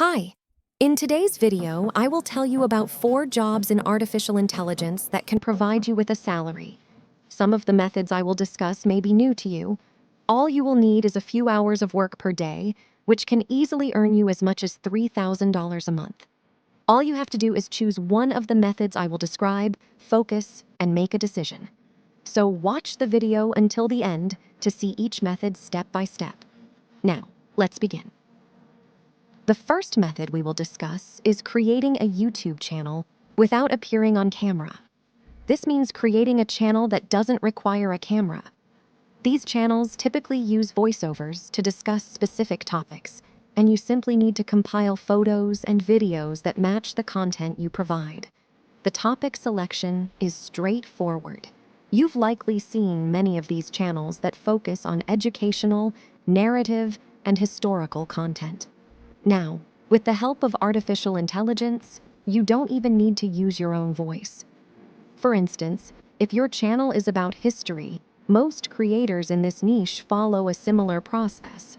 Hi. In today's video, I will tell you about 4 jobs in artificial intelligence that can provide you with a salary. Some of the methods I will discuss may be new to you. All you will need is a few hours of work per day, which can easily earn you as much as $3,000 a month. All you have to do is choose one of the methods I will describe, focus, and make a decision. So watch the video until the end to see each method step by step. Now, let's begin. The first method we will discuss is creating a YouTube channel without appearing on camera. This means creating a channel that doesn't require a camera. These channels typically use voiceovers to discuss specific topics, and you simply need to compile photos and videos that match the content you provide. The topic selection is straightforward. You've likely seen many of these channels that focus on educational, narrative, and historical content. Now, with the help of artificial intelligence, you don't even need to use your own voice. For instance, if your channel is about history, most creators in this niche follow a similar process.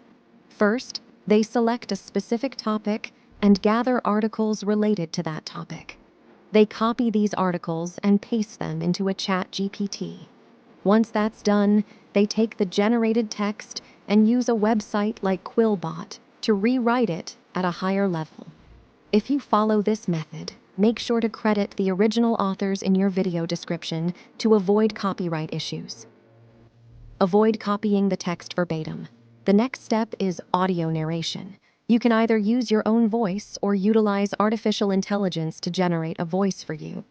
First, they select a specific topic and gather articles related to that topic. They copy these articles and paste them into a chat GPT. Once that's done, they take the generated text and use a website like Quillbot to rewrite it at a higher level. If you follow this method, make sure to credit the original authors in your video description to avoid copyright issues. Avoid copying the text verbatim. The next step is audio narration. You can either use your own voice or utilize artificial intelligence to generate a voice for you.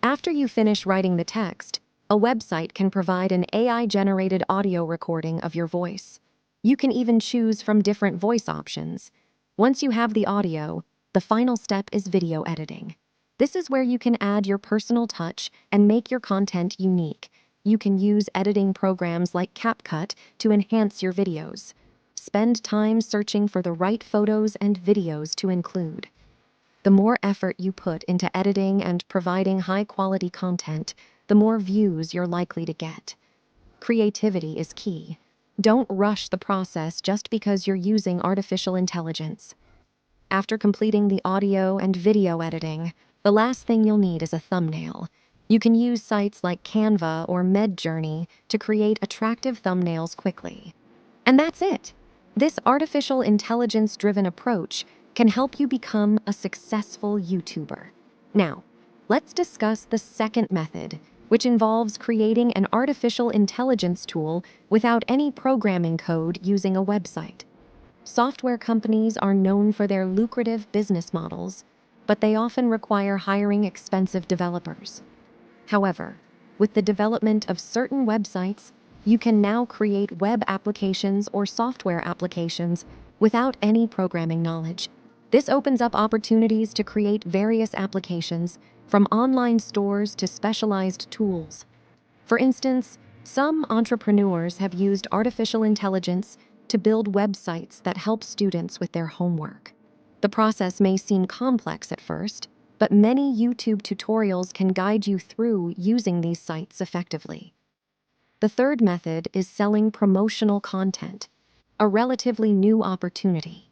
After you finish writing the text, a website can provide an AI-generated audio recording of your voice. You can even choose from different voice options. Once you have the audio, the final step is video editing. This is where you can add your personal touch and make your content unique. You can use editing programs like CapCut to enhance your videos. Spend time searching for the right photos and videos to include. The more effort you put into editing and providing high-quality content, the more views you're likely to get. Creativity is key. Don't rush the process just because you're using artificial intelligence. After completing the audio and video editing, the last thing you'll need is a thumbnail. You can use sites like Canva or Midjourney to create attractive thumbnails quickly. And that's it. This artificial intelligence-driven approach can help you become a successful YouTuber. Now, let's discuss the second method, which involves creating an artificial intelligence tool without any programming code using a website. Software companies are known for their lucrative business models, but they often require hiring expensive developers. However, with the development of certain websites, you can now create web applications or software applications without any programming knowledge. This opens up opportunities to create various applications, from online stores to specialized tools. For instance, some entrepreneurs have used artificial intelligence to build websites that help students with their homework. The process may seem complex at first, but many YouTube tutorials can guide you through using these sites effectively. The third method is selling promotional content, a relatively new opportunity.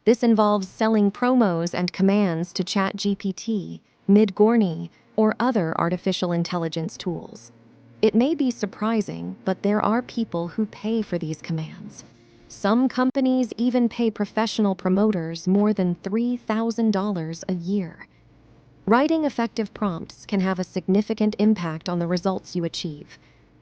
This involves selling promos and commands to ChatGPT, Midjourney, or other artificial intelligence tools. It may be surprising, but there are people who pay for these commands. Some companies even pay professional promoters more than $3,000 a year. Writing effective prompts can have a significant impact on the results you achieve.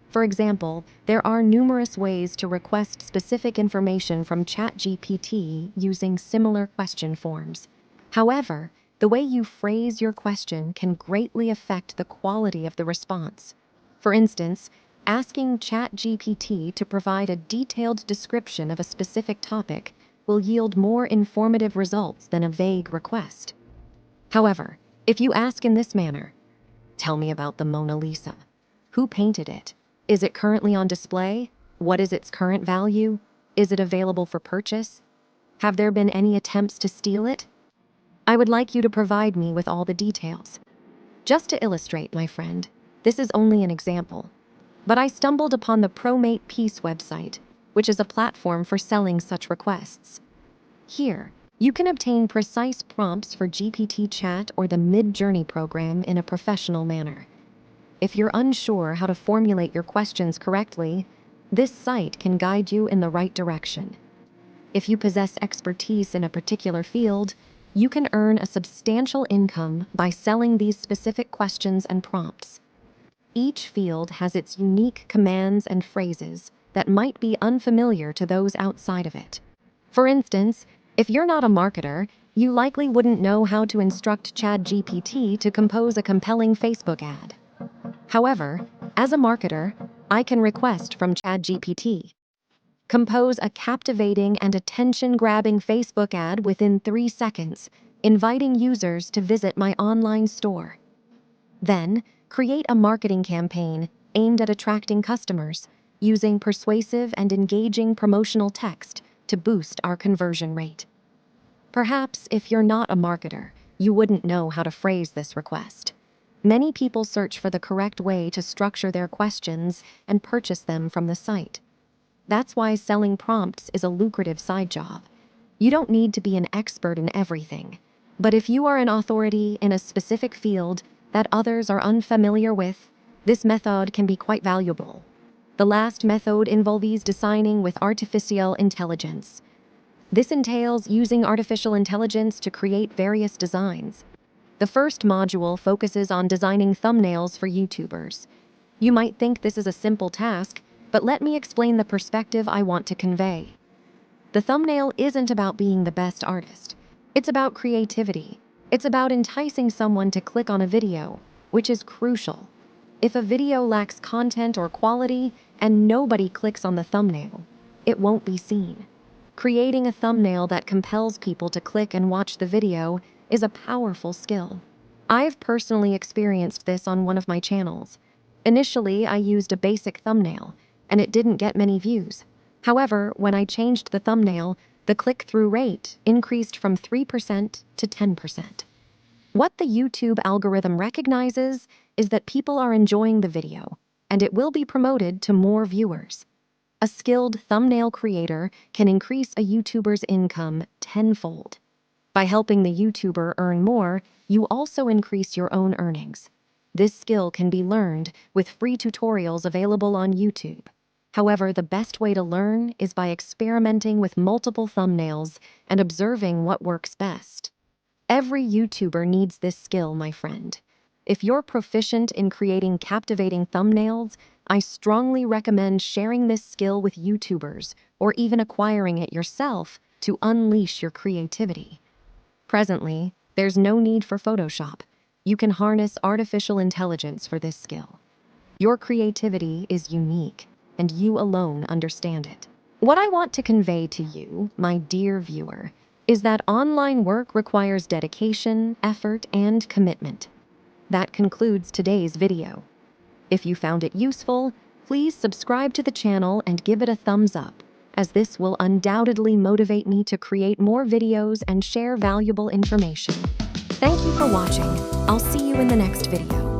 For example, there are numerous ways to request specific information from ChatGPT using similar question forms. However, the way you phrase your question can greatly affect the quality of the response. For instance, asking ChatGPT to provide a detailed description of a specific topic will yield more informative results than a vague request. However, if you ask in this manner, "Tell me about the Mona Lisa. Who painted it? Is it currently on display? What is its current value? Is it available for purchase? Have there been any attempts to steal it?" I would like you to provide me with all the details. Just to illustrate, my friend, this is only an example, but I stumbled upon the ProMate Peace website, which is a platform for selling such requests. Here, You can obtain precise prompts for GPT chat or the Mid-Journey program in a professional manner. If you're unsure how to formulate your questions correctly, this site can guide you in the right direction. If you possess expertise in a particular field, you can earn a substantial income by selling these specific questions and prompts. Each field has its unique commands and phrases that might be unfamiliar to those outside of it. For instance, if you're not a marketer, you likely wouldn't know how to instruct ChatGPT to compose a compelling Facebook ad. However, as a marketer, I can request from ChatGPT, compose a captivating and attention-grabbing Facebook ad within 3 seconds, inviting users to visit my online store. Then, create a marketing campaign aimed at attracting customers, using persuasive and engaging promotional text to boost our conversion rate. Perhaps if you're not a marketer, you wouldn't know how to phrase this request. Many people search for the correct way to structure their questions and purchase them from the site. That's why selling prompts is a lucrative side job. You don't need to be an expert in everything. But if you are an authority in a specific field that others are unfamiliar with, this method can be quite valuable. The last method involves designing with artificial intelligence. This entails using artificial intelligence to create various designs. The first module focuses on designing thumbnails for YouTubers. You might think this is a simple task, but let me explain the perspective I want to convey. The thumbnail isn't about being the best artist. It's about creativity. It's about enticing someone to click on a video, which is crucial. If a video lacks content or quality and nobody clicks on the thumbnail, it won't be seen. Creating a thumbnail that compels people to click and watch the video is a powerful skill. I've personally experienced this on one of my channels. Initially, I used a basic thumbnail, and it didn't get many views. However, when I changed the thumbnail, the click-through rate increased from 3% to 10%. What the YouTube algorithm recognizes is that people are enjoying the video, and it will be promoted to more viewers. A skilled thumbnail creator can increase a YouTuber's income tenfold. By helping the YouTuber earn more, you also increase your own earnings. This skill can be learned with free tutorials available on YouTube. However, the best way to learn is by experimenting with multiple thumbnails and observing what works best. Every YouTuber needs this skill, my friend. If you're proficient in creating captivating thumbnails, I strongly recommend sharing this skill with YouTubers or even acquiring it yourself to unleash your creativity. Presently, there's no need for Photoshop. You can harness artificial intelligence for this skill. Your creativity is unique, and you alone understand it. What I want to convey to you, my dear viewer, is that online work requires dedication, effort, and commitment. That concludes today's video. If you found it useful, please subscribe to the channel and give it a thumbs up, as this will undoubtedly motivate me to create more videos and share valuable information. Thank you for watching. I'll see you in the next video.